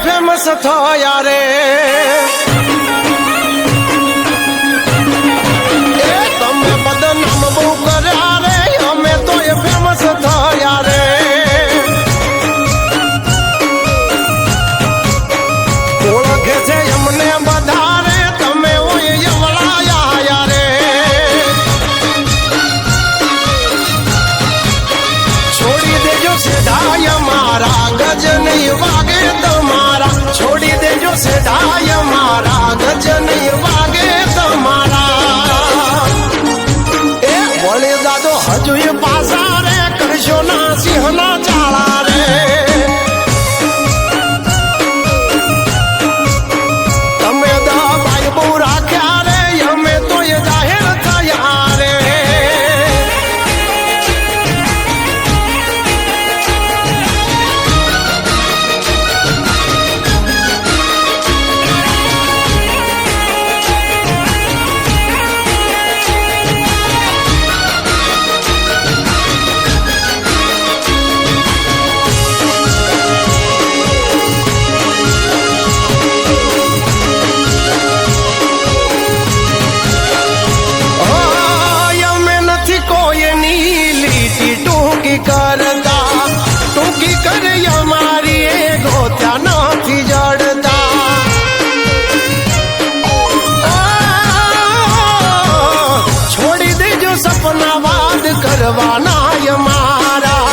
famous થયા રે તમે બદનામ બહુ કર્યા રે અમે તો એ ફેમસ થયા રે ઓળખે છે એમને બધા રે તમે ઓય યવળાયા રે છોડી દેજો સેઢાય મારા ગજ નહીં વાગે તમારા છોડી દેજો સેઢાય મારા ગજ નહીં વાગે તમારા એ વળી દાદો હજુ એ પાસા રે કરશો ના સિંહના ચાળા રે તમે દબાઈ બહુ રાખ્યા રે અમે તો એ જાહેર થયા રે કરતા ટૂંકી કરે અમારી એ ગોત્યા નથી જડતા છોડી દેજો સપના વાદ કરવાના અમારા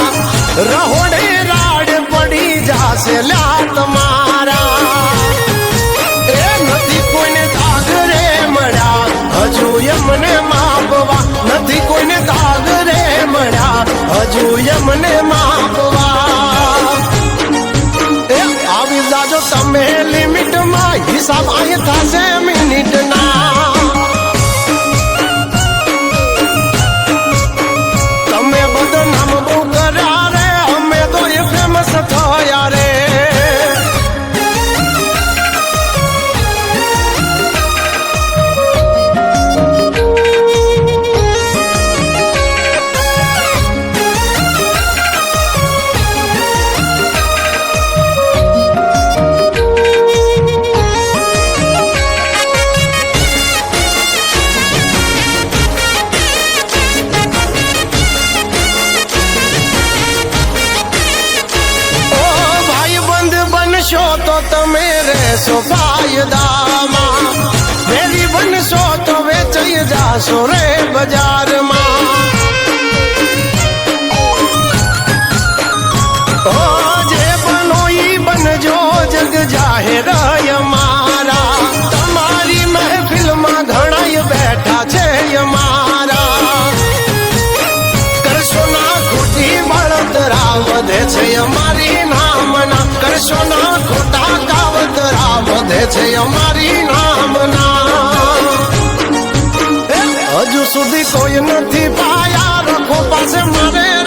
રહોડે રાડ પડી જાશે લ્યા તમારા એ નથી કોઈને દાગ રે મળ્યા હજુ એમને માપવા નથી કોઈને દાગ રે મળ્યા હજુ એમને માપવા એ આવી જાજો તમે લિમિટમાં હિસાબ અહીં થશે મિનિટના તમે બદનામ બહુ કર્યા રે અમે તો એ ફેમસ થયા રે તો તમે રહેશો ફાયદામાં મેરી બનશો તો વેચાઈ જાશો રે બજારમાં જે બનો ઈ બનજો જગ જાહેર અમારા તમારી મહેફિલમાં ઘણાય બેઠા છે અમારા કરશો ના ખોટી બળતરા વધે છે અમારી નામના કરશો ના ખોટા કાવતરા વધે છે અમારી નામના હજુ સુધી કોઈ નથી પાયા રખો પાસે મારે